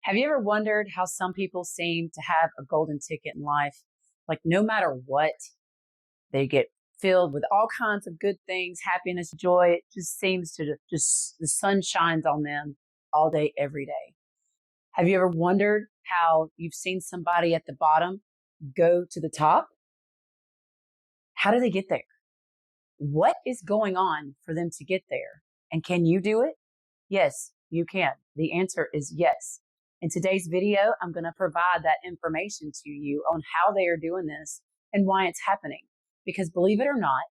Have you ever wondered how some people seem to have a golden ticket in life? Like no matter what, they get filled with all kinds of good things, happiness, joy. It just seems to just the sun shines on them all day, every day. Have you ever wondered how you've seen somebody at the bottom go to the top? How do they get there? What is going on for them to get there? And can you do it? Yes, you can. The answer is yes. In today's video, I'm going to provide that information to you on how they are doing this and why it's happening. Because believe it or not,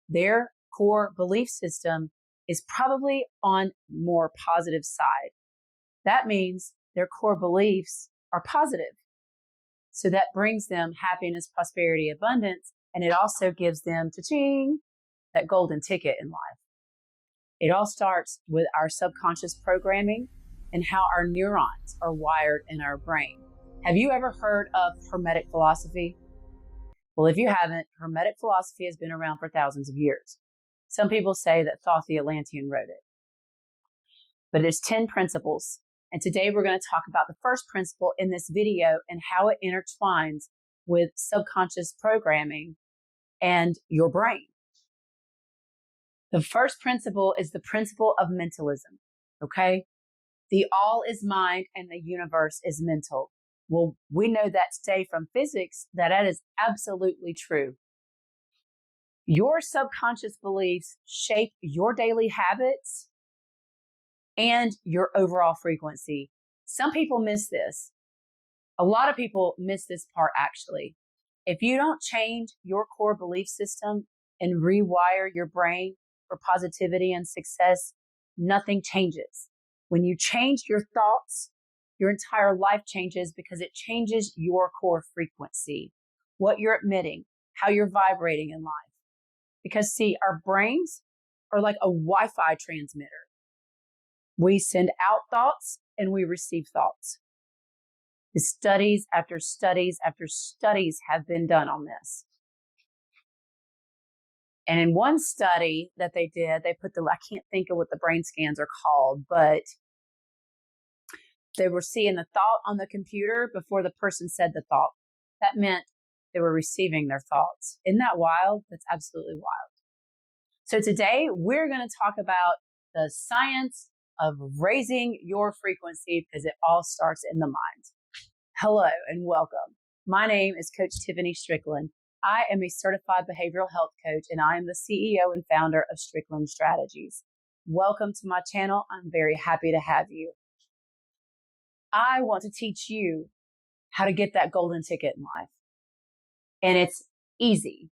their core belief system is probably on more positive side. That means their core beliefs are positive. So that brings them happiness, prosperity, abundance, and it also gives them cha-ching, that golden ticket in life. It all starts with our subconscious programming and how our neurons are wired in our brain. Have you ever heard of Hermetic philosophy? Well, if you haven't, Hermetic philosophy has been around for thousands of years. Some people say that Thoth the Atlantean wrote it. But it's 10 principles. And today we're going to talk about the first principle in this video and how it intertwines with subconscious programming and your brain. The first principle is the principle of mentalism, okay? The all is mind and the universe is mental. Well, we know that today from physics that is absolutely true. Your subconscious beliefs shape your daily habits and your overall frequency. Some people miss this. A lot of people miss this part actually. If you don't change your core belief system and rewire your brain for positivity and success, nothing changes. When you change your thoughts, your entire life changes because it changes your core frequency, what you're emitting, how you're vibrating in life. Because see, our brains are like a Wi-Fi transmitter. We send out thoughts and we receive thoughts. Studies after studies after studies have been done on this. And in one study that they did, they put I can't think of what the brain scans are called, but they were seeing the thought on the computer before the person said the thought. That meant they were receiving their thoughts. Isn't that wild? That's absolutely wild. So today we're going to talk about the science of raising your frequency because it all starts in the mind. Hello and welcome. My name is Coach Tiffany Strickland. I am a certified behavioral health coach and I am the CEO and founder of Strickland Strategies. Welcome to my channel. I'm very happy to have you. I want to teach you how to get that golden ticket in life. And it's easy.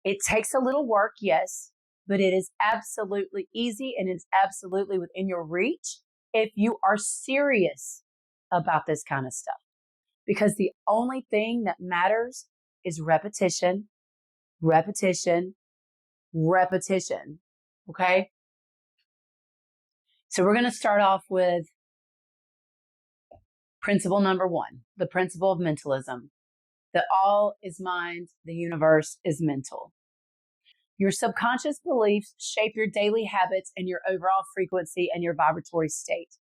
It takes a little work, yes, but it is absolutely easy and it's absolutely within your reach if you are serious about this kind of stuff. Because the only thing that matters is repetition, repetition, repetition. Okay? So we're going to start off with principle number 1, the principle of mentalism. That all is mind, the universe is mental. Your subconscious beliefs shape your daily habits and your overall frequency and your vibratory state.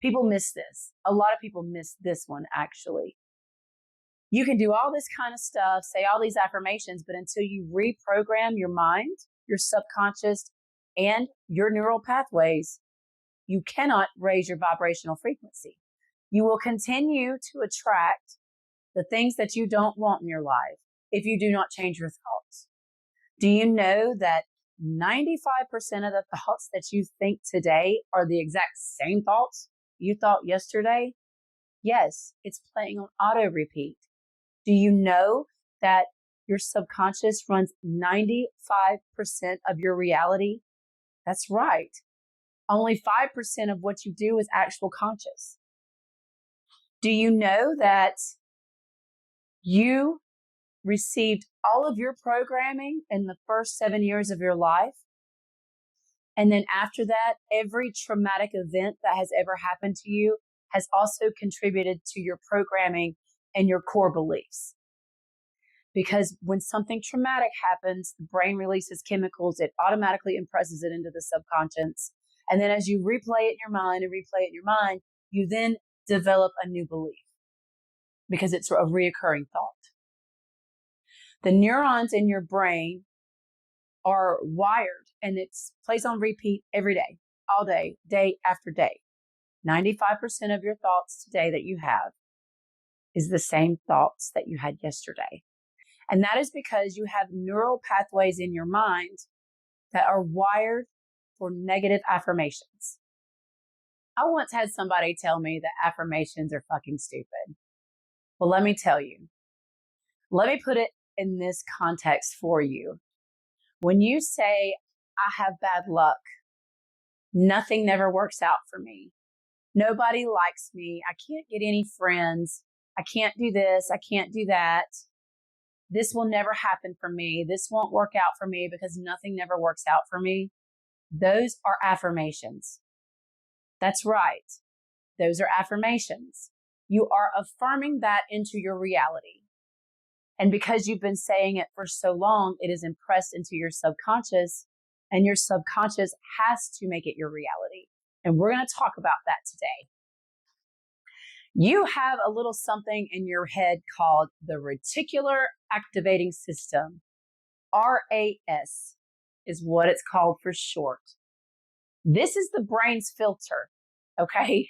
People miss this. A lot of people miss this one, actually. You can do all this kind of stuff, say all these affirmations, but until you reprogram your mind, your subconscious, and your neural pathways, you cannot raise your vibrational frequency. You will continue to attract the things that you don't want in your life if you do not change your thoughts. Do you know that 95% of the thoughts that you think today are the exact same thoughts you thought yesterday? Yes, it's playing on auto repeat. Do you know that your subconscious runs 95% of your reality? That's right. Only 5% of what you do is actual conscious. Do you know that you received all of your programming in the first 7 years of your life? And then after that, every traumatic event that has ever happened to you has also contributed to your programming and your core beliefs. Because when something traumatic happens, the brain releases chemicals, it automatically impresses it into the subconscious. And then as you replay it in your mind and replay it in your mind, you then develop a new belief because it's a reoccurring thought. The neurons in your brain are wired and it's plays on repeat every day, all day, day after day. 95% of your thoughts today that you have is the same thoughts that you had yesterday. And that is because you have neural pathways in your mind that are wired for negative affirmations. I once had somebody tell me that affirmations are fucking stupid. Well, let me tell you. Let me put it in this context for you. When you say, I have bad luck, nothing never works out for me, nobody likes me, I can't get any friends, I can't do this, I can't do that, this will never happen for me, this won't work out for me because nothing never works out for me, those are affirmations. That's right. Those are affirmations. You are affirming that into your reality. And because you've been saying it for so long, it is impressed into your subconscious, and your subconscious has to make it your reality. And we're going to talk about that today. You have a little something in your head called the reticular activating system. RAS is what it's called for short. This is the brain's filter, okay?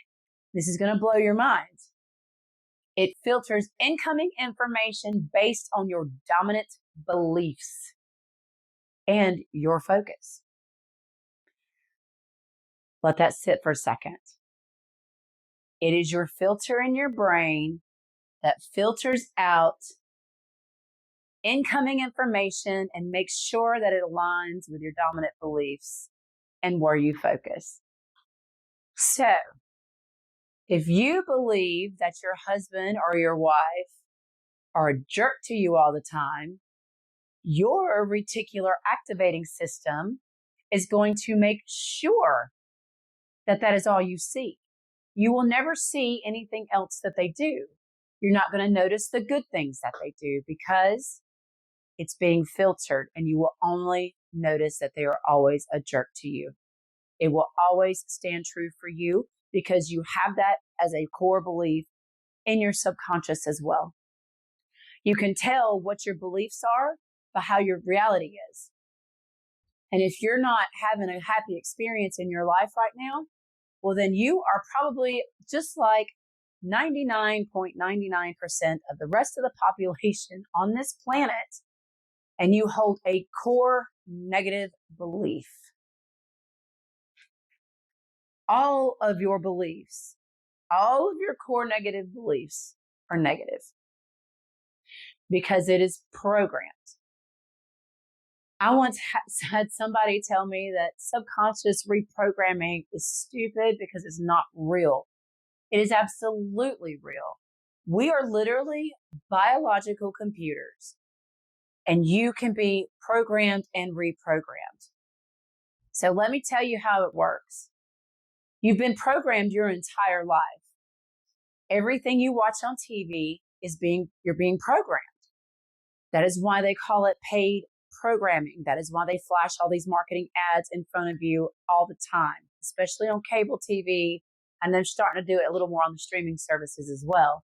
This is going to blow your mind. It filters incoming information based on your dominant beliefs and your focus. Let that sit for a second. It is your filter in your brain that filters out incoming information and makes sure that it aligns with your dominant beliefs and where you focus. So, if you believe that your husband or your wife are a jerk to you all the time, your reticular activating system is going to make sure that that is all you see. You will never see anything else that they do. You're not going to notice the good things that they do because it's being filtered, and you will only notice that they are always a jerk to you. It will always stand true for you because you have that as a core belief in your subconscious as well. You can tell what your beliefs are by how your reality is. And if you're not having a happy experience in your life right now, well, then you are probably just like 99.99% of the rest of the population on this planet, and you hold a core negative belief. All of your beliefs, all of your core negative beliefs are negative because it is programmed. I once had somebody tell me that subconscious reprogramming is stupid because it's not real. It is absolutely real. We are literally biological computers, and you can be programmed and reprogrammed. So let me tell you how it works. You've been programmed your entire life. Everything you watch on TV you're being programmed. That is why they call it paid programming. That is why they flash all these marketing ads in front of you all the time, especially on cable TV, and they're starting to do it a little more on the streaming services as well.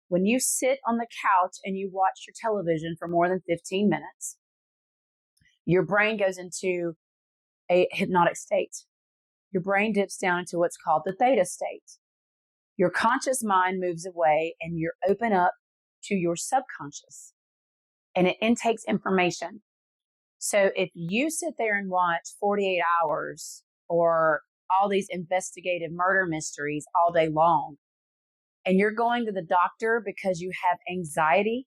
When you sit on the couch and you watch your television for more than 15 minutes, your brain goes into a hypnotic state. Your brain dips down into what's called the theta state. Your conscious mind moves away and you're open up to your subconscious, and it intakes information. So if you sit there and watch 48 hours or all these investigative murder mysteries all day long, and you're going to the doctor because you have anxiety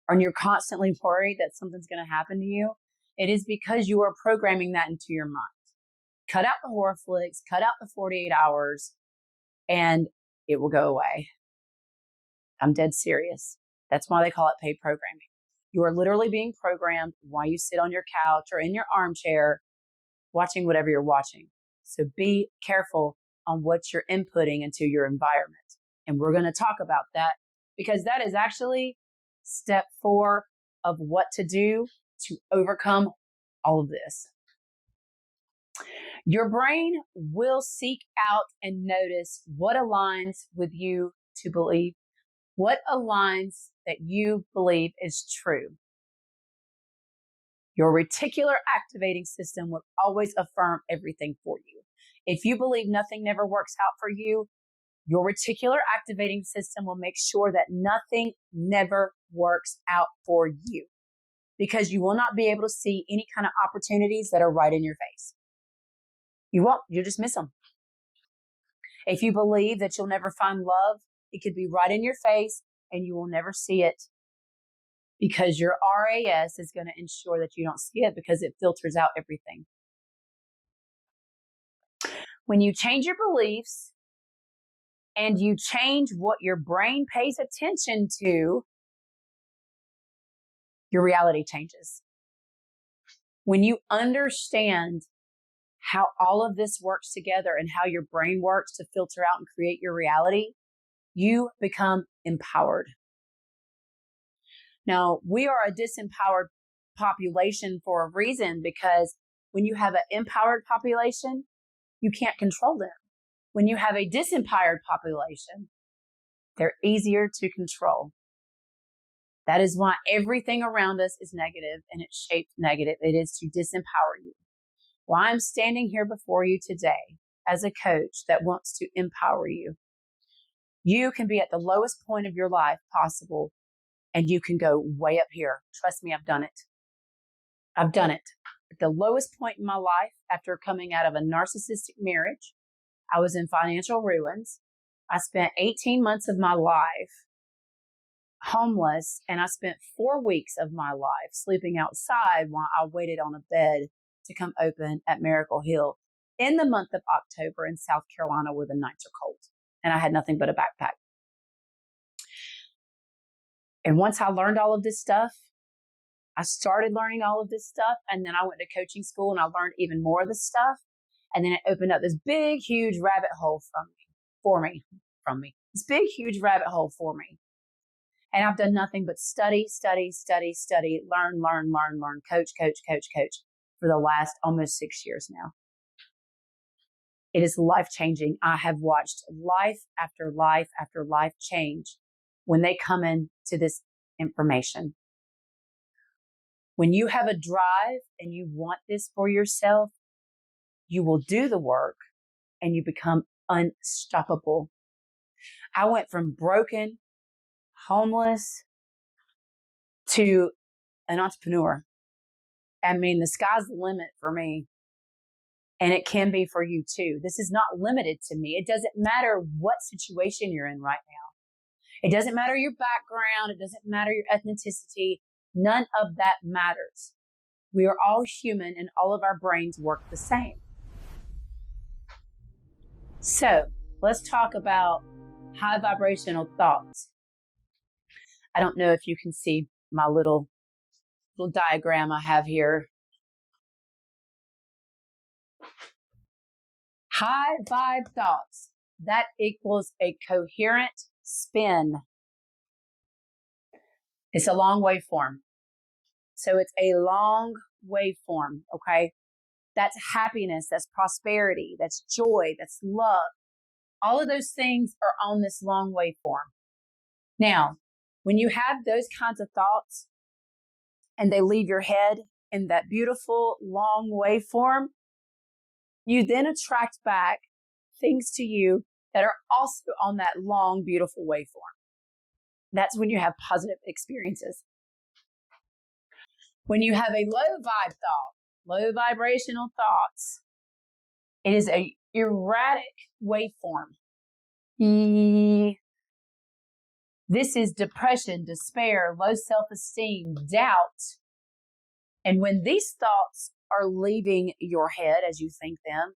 and you're constantly worried that something's going to happen to you, it is because you are programming that into your mind. Cut out the horror flicks, cut out the 48 hours, and it will go away. I'm dead serious. That's why they call it paid programming. You are literally being programmed while you sit on your couch or in your armchair watching whatever you're watching. So be careful on what you're inputting into your environment. And we're going to talk about that because that is actually step 4 of what to do to overcome all of this. Your brain will seek out and notice what aligns with you to believe, what aligns that you believe is true. Your reticular activating system will always affirm everything for you. If you believe nothing never works out for you, your reticular activating system will make sure that nothing never works out for you, because you will not be able to see any kind of opportunities that are right in your face. You won't. You'll just miss them. If you believe that you'll never find love, it could be right in your face and you will never see it, because your RAS is going to ensure that you don't see it, because it filters out everything. When you change your beliefs and you change what your brain pays attention to, your reality changes. When you understand how all of this works together and how your brain works to filter out and create your reality, you become empowered. Now, we are a disempowered population for a reason, because when you have an empowered population, you can't control them. When you have a disempowered population, they're easier to control. That is why everything around us is negative and it's shaped negative. It is to disempower you. Why I'm standing here before you today as a coach that wants to empower you. You can be at the lowest point of your life possible, and you can go way up here. Trust me, I've done it. I've done it. At the lowest point in my life, after coming out of a narcissistic marriage, I was in financial ruins. I spent 18 months of my life homeless, and I spent 4 weeks of my life sleeping outside while I waited on a bed to come open at Miracle Hill in the month of October in South Carolina, where the nights are cold. And I had nothing but a backpack. And once I learned all of this stuff, I started learning all of this stuff, and then I went to coaching school and I learned even more of this stuff. And then it opened up this big, huge rabbit hole for me. This big, huge rabbit hole for me. And I've done nothing but study, learn, coach for the last almost 6 years now. It is life-changing. I have watched life after life after life change when they come into this information. When you have a drive and you want this for yourself, you will do the work and you become unstoppable. I went from broken, homeless, to an entrepreneur. I mean, the sky's the limit for me. And it can be for you too. This is not limited to me. It doesn't matter what situation you're in right now. It doesn't matter your background. It doesn't matter your ethnicity. None of that matters. We are all human and all of our brains work the same. So let's talk about high vibrational thoughts. I don't know if you can see my little diagram I have here. High vibe thoughts, that equals a coherent spin. It's a long waveform. So it's a long waveform, okay? That's happiness, that's prosperity, that's joy, that's love. All of those things are on this long waveform. Now, when you have those kinds of thoughts and they leave your head in that beautiful long waveform, you then attract back things to you that are also on that long, beautiful waveform. That's when you have positive experiences. When you have a low vibe thought, low vibrational thoughts, it is a erratic waveform. This is depression, despair, low self-esteem, doubt. And when these thoughts are leaving your head as you think them,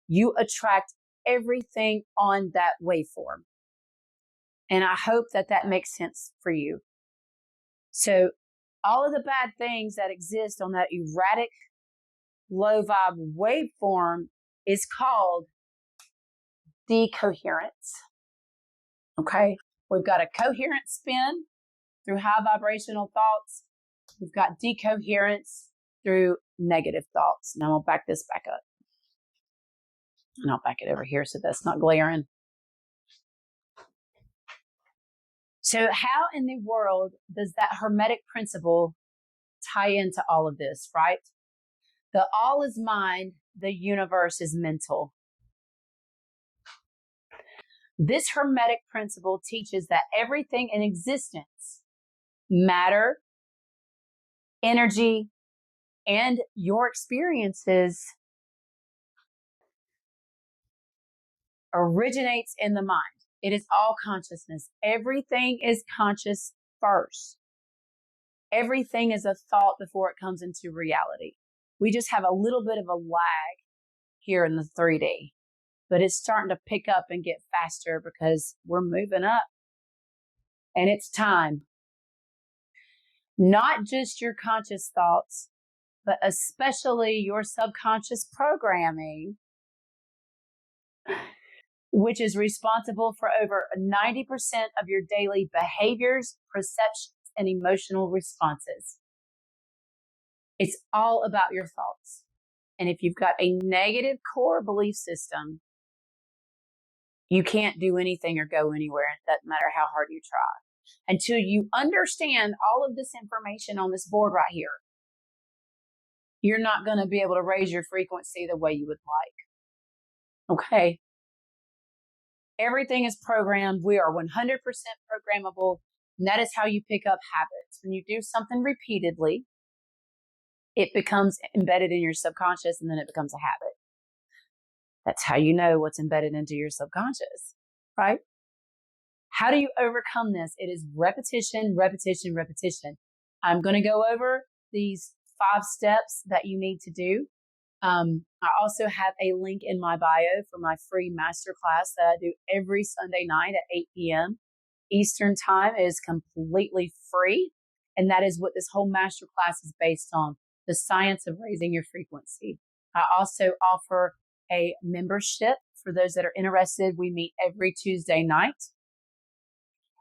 you attract everything on that waveform. And I hope that that makes sense for you. So all of the bad things that exist on that erratic, low vibe waveform is called decoherence. Okay? We've got a coherent spin through high vibrational thoughts. We've got decoherence through negative thoughts. Now I'll back this back up. And I'll back it over here so that's not glaring. So how in the world does that hermetic principle tie into all of this, right? The all is mind, the universe is mental. This hermetic principle teaches that everything in existence, matter, energy, and your experiences originates in the mind. It is all consciousness. Everything is conscious first. Everything is a thought before it comes into reality. We just have a little bit of a lag here in the 3D, but it's starting to pick up and get faster because we're moving up. And it's time. Not just your conscious thoughts, but especially your subconscious programming, which is responsible for over 90% of your daily behaviors, perceptions, and emotional responses. It's all about your thoughts. And if you've got a negative core belief system, you can't do anything or go anywhere. It doesn't matter how hard you try. Until you understand all of this information on this board right here, you're not going to be able to raise your frequency the way you would like. Okay? Everything is programmed. We are 100% programmable. And that is how you pick up habits. When you do something repeatedly, it becomes embedded in your subconscious and then it becomes a habit. That's how you know what's embedded into your subconscious, right? How do you overcome this? It is repetition, repetition, repetition. I'm going to go over these 5 steps that you need to do. I also have a link in my bio for my free masterclass that I do every Sunday night at 8 p.m. Eastern time. It is completely free. And that is what this whole masterclass is based on, the science of raising your frequency. I also offer a membership for those that are interested. We meet every Tuesday night.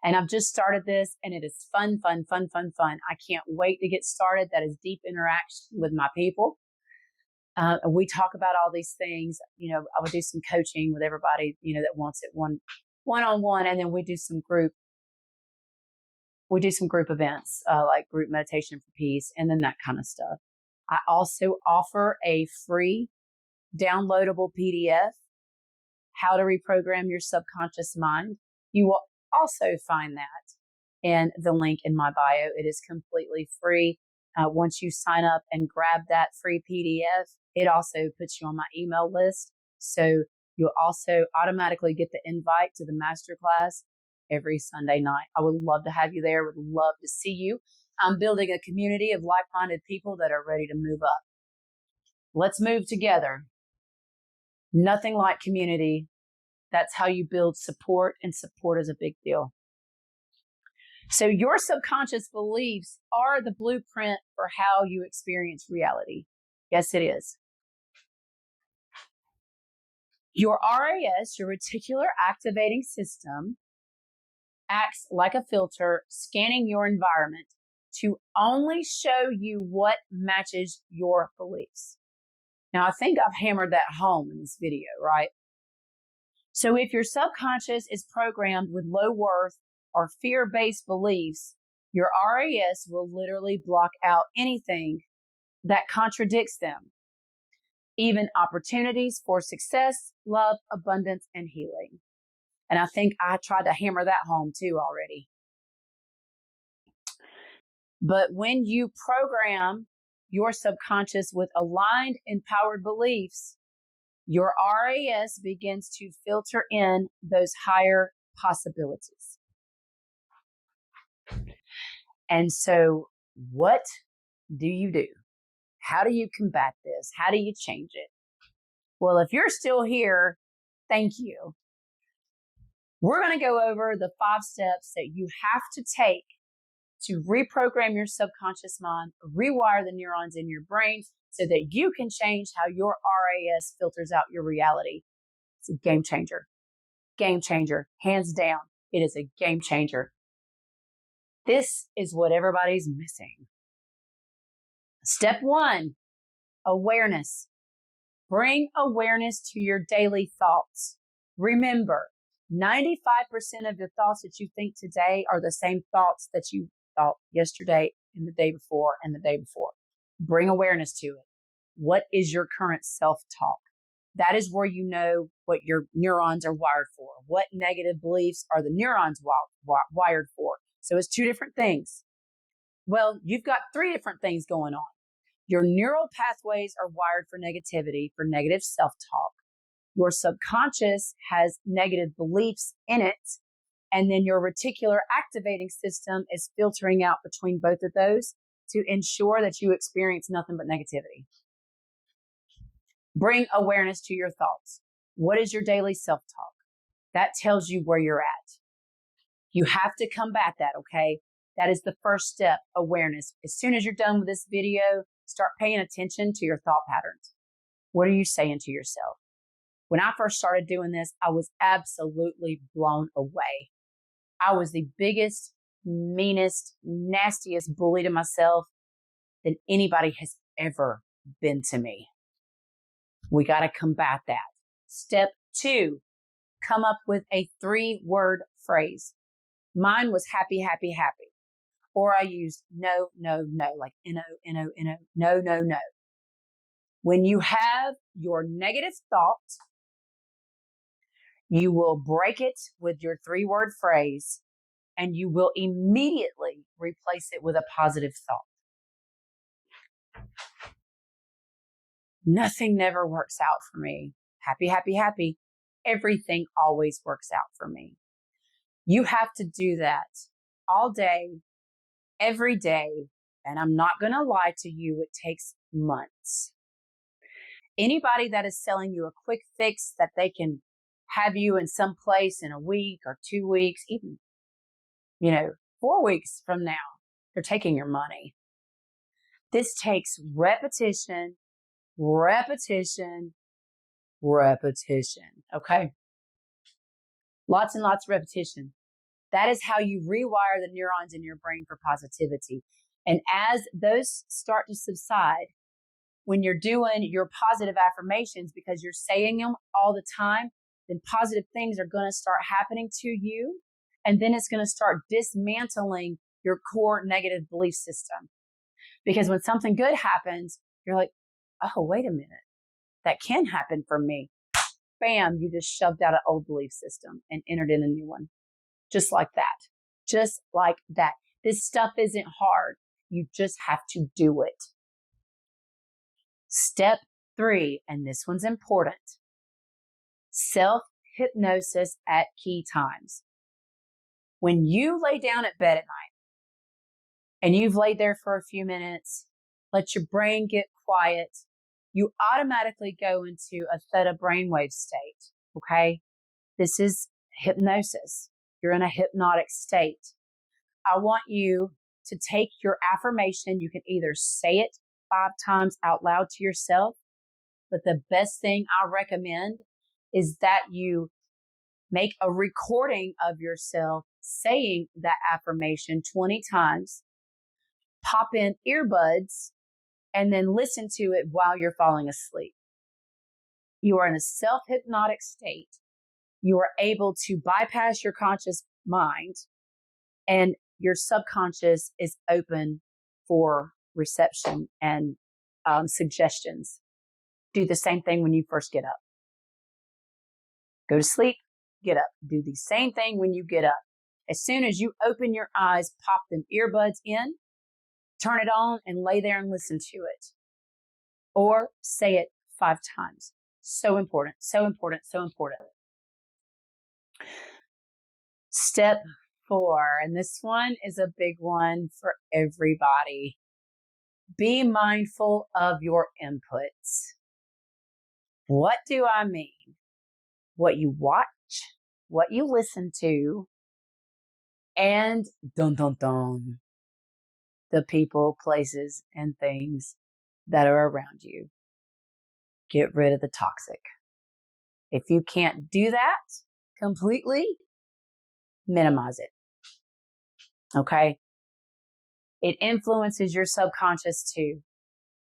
And I've just started this and it is fun, fun, fun, fun, fun. I can't wait to get started. That is deep interaction with my people. We talk about all these things. You know, I would do some coaching with everybody, you know, that wants it one-on-one. And then we do some group events, like group meditation for peace and then that kind of stuff. I also offer a free downloadable PDF, how to reprogram your subconscious mind. You will also find that in the link in my bio. It is completely free. Once you sign up and grab that free PDF, it also puts you on my email list. So you'll also automatically get the invite to the masterclass every Sunday night. I would love to have you there. Would love to see you. I'm building a community of like-minded people that are ready to move up. Let's move together. Nothing like community. That's how you build support, and support is a big deal. So your subconscious beliefs are the blueprint for how you experience reality. Yes, it is. Your RAS, your reticular activating system, acts like a filter, scanning your environment to only show you what matches your beliefs. Now, I think I've hammered that home in this video, right? So if your subconscious is programmed with low worth or fear-based beliefs, your RAS will literally block out anything that contradicts them, even opportunities for success, love, abundance, and healing. And I think I tried to hammer that home too already. But when you program your subconscious with aligned, empowered beliefs, your RAS begins to filter in those higher possibilities. And so what do you do? How do you combat this? How do you change it? Well, if you're still here, thank you. We're going to go over the 5 steps that you have to take to reprogram your subconscious mind, rewire the neurons in your brain so that you can change how your RAS filters out your reality. It's a game changer. Game changer. Hands down. It is a game changer. This is what everybody's missing. Step 1, awareness. Bring awareness to your daily thoughts. Remember, 95% of the thoughts that you think today are the same thoughts that you thought yesterday and the day before and the day before. Bring awareness to it. What is your current self-talk? That is where you know what your neurons are wired for. What negative beliefs are the neurons wired for? So it's two different things. Well, you've got three different things going on. Your neural pathways are wired for negativity, for negative self-talk. Your subconscious has negative beliefs in it. And then your reticular activating system is filtering out between both of those to ensure that you experience nothing but negativity. Bring awareness to your thoughts. What is your daily self-talk? That tells you where you're at. You have to combat that, okay? That is the first step, awareness. As soon as you're done with this video, start paying attention to your thought patterns. What are you saying to yourself? When I first started doing this, I was absolutely blown away. I was the biggest, meanest, nastiest bully to myself than anybody has ever been to me. We got to combat that. Step 2, come up with a 3-word phrase. Mine was happy, happy, happy. Or I used no, no, no, like no, no, no, no, no, no. When you have your negative thought, you will break it with your 3-word phrase and you will immediately replace it with a positive thought. Nothing never works out for me. Happy, happy, happy. Everything always works out for me. You have to do that all day, every day. And I'm not going to lie to you, it takes months. Anybody that is selling you a quick fix that they can have you in some place in a week or 2 weeks, even, 4 weeks from now, they're taking your money. This takes repetition, repetition, repetition. Okay. Lots and lots of repetition. That is how you rewire the neurons in your brain for positivity. And as those start to subside, when you're doing your positive affirmations, because you're saying them all the time, then positive things are going to start happening to you. And then it's going to start dismantling your core negative belief system. Because when something good happens, you're like, oh, wait a minute. That can happen for me. Bam, you just shoved out an old belief system and entered in a new one. Just like that. Just like that. This stuff isn't hard. You just have to do it. Step 3, and this one's important. Self-hypnosis at key times. When you lay down at bed at night and you've laid there for a few minutes, let your brain get quiet, you automatically go into a theta brainwave state, okay? This is hypnosis. You're in a hypnotic state. I want you to take your affirmation. You can either say it 5 times out loud to yourself, but the best thing I recommend is that you make a recording of yourself saying that affirmation 20 times, pop in earbuds, and then listen to it while you're falling asleep. You are in a self-hypnotic state. You are able to bypass your conscious mind, and your subconscious is open for reception and suggestions. Do the same thing when you first get up. Go to sleep, get up. Do the same thing when you get up. As soon as you open your eyes, pop them earbuds in, turn it on, and lay there and listen to it. Or say it 5 times. So important, so important, so important. Step 4, and this one is a big one for everybody. Be mindful of your inputs. What do I mean? What you watch, what you listen to, and the people, places, and things that are around you. Get rid of the toxic. If you can't do that completely, minimize it. Okay? It influences your subconscious too.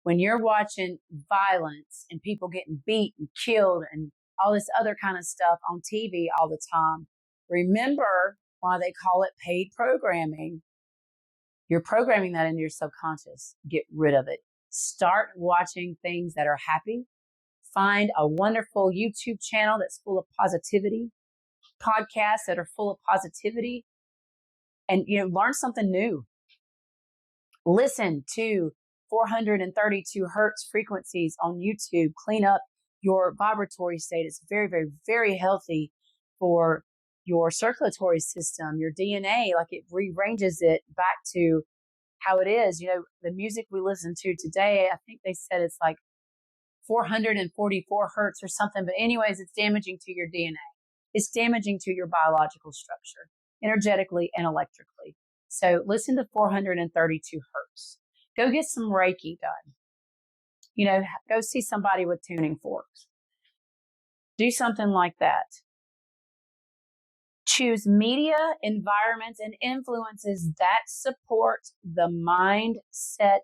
when you're watching violence and people getting beat and killed and all this other kind of stuff on TV all the time, remember why they call it paid programming. You're programming that into your subconscious. Get rid of it. Start watching things that are happy. Find a wonderful YouTube channel that's full of positivity, podcasts that are full of positivity, and learn something new. Listen to 432 hertz frequencies on YouTube. Clean up your vibratory state. It's very, very, very healthy for your circulatory system, your DNA. Like, it rearranges it back to how it is. The music we listen to today, I think they said it's like 444 hertz or something. But anyways, it's damaging to your DNA. It's damaging to your biological structure, energetically and electrically. So listen to 432 hertz. Go get some Reiki done. Go see somebody with tuning forks. Do something like that. Choose media, environments, and influences that support the mindset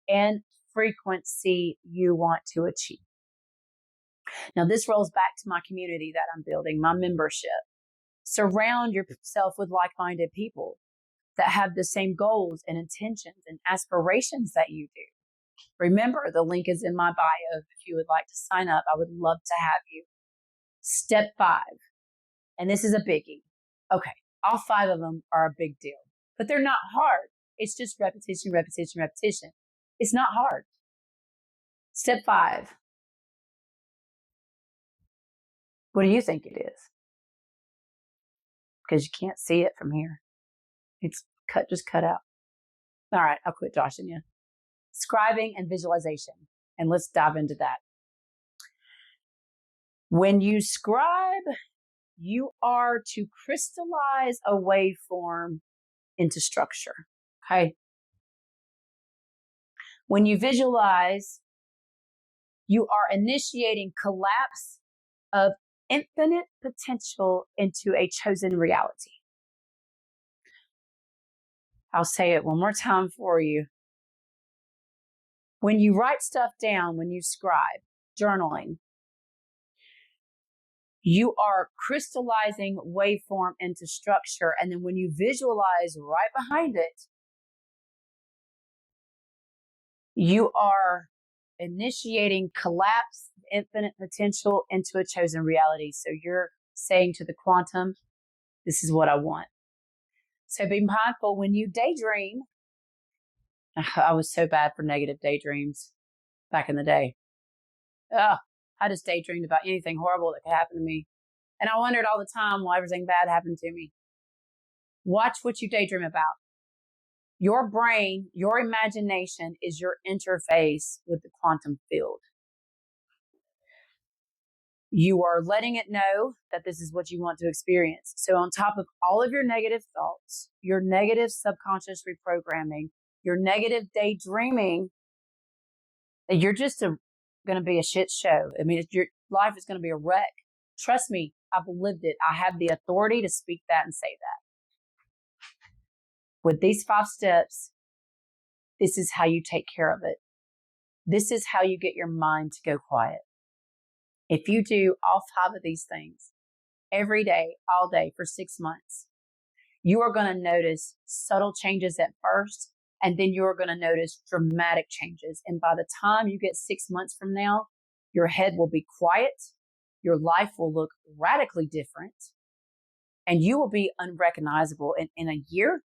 and frequency you want to achieve. Now, this rolls back to my community that I'm building, my membership. Surround yourself with like-minded people that have the same goals and intentions and aspirations that you do. Remember, the link is in my bio. If you would like to sign up, I would love to have you. Step 5, and this is a biggie. Okay, all 5 of them are a big deal, but they're not hard. It's just repetition, repetition, repetition. It's not hard. Step 5. What do you think it is? Because you can't see it from here. It's just cut out. All right, I'll quit joshing you. Scribing and visualization. And let's dive into that. When you scribe, you are to crystallize a waveform into structure. Okay. When you visualize, you are initiating collapse of infinite potential into a chosen reality. I'll say it one more time for you. When you write stuff down, when you scribe, journaling, you are crystallizing waveform into structure. And then when you visualize right behind it, you are initiating collapse, infinite potential into a chosen reality. So you're saying to the quantum, this is what I want. So be mindful when you daydream. I was so bad for negative daydreams back in the day. I just daydreamed about anything horrible that could happen to me. And I wondered all the time why everything bad happened to me. Watch what you daydream about. Your brain, your imagination is your interface with the quantum field. You are letting it know that this is what you want to experience. So on top of all of your negative thoughts, your negative subconscious reprogramming, your negative daydreaming, you're just going to be a shit show. I mean, your life is going to be a wreck. Trust me, I've lived it. I have the authority to speak that and say that. With these 5 steps, this is how you take care of it. This is how you get your mind to go quiet. If you do all 5 of these things every day, all day for 6 months, you are going to notice subtle changes at first, and then you're going to notice dramatic changes. And by the time you get 6 months from now, your head will be quiet. Your life will look radically different, and you will be unrecognizable. In a year,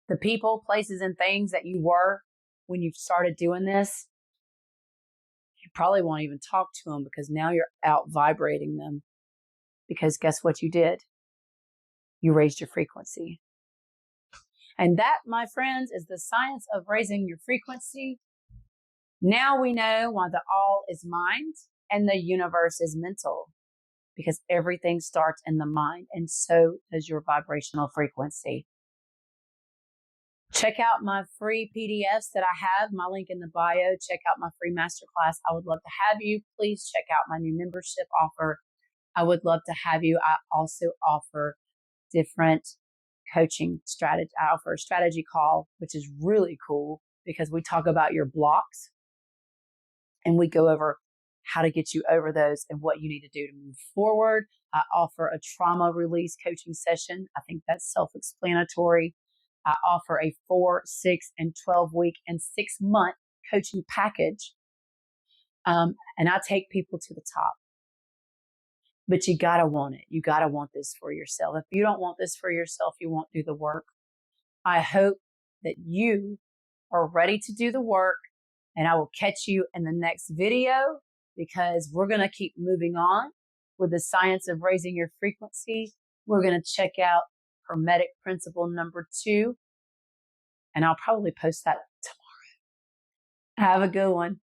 the people, places, and things that you were when you started doing this, you probably won't even talk to them because now you're out vibrating them. Because guess what you did? You raised your frequency. And that, my friends, is the science of raising your frequency. Now we know why the all is mind and the universe is mental, because everything starts in the mind, and so does your vibrational frequency. Check out my free PDFs that I have, my link in the bio. Check out my free masterclass. I would love to have you. Please check out my new membership offer. I would love to have you. I also offer different coaching strategy. I offer a strategy call, which is really cool. because we talk about your blocks and we go over how to get you over those and what you need to do to move forward. I offer a trauma release coaching session. I think that's self-explanatory. I offer a 4, 6, and 12-week and 6-month coaching package. And I take people to the top. But you got to want it. You got to want this for yourself. If you don't want this for yourself, you won't do the work. I hope that you are ready to do the work, and I will catch you in the next video, because we're going to keep moving on with the science of raising your frequency. We're going to check out Hermetic principle number 2, and I'll probably post that tomorrow. Have a good one.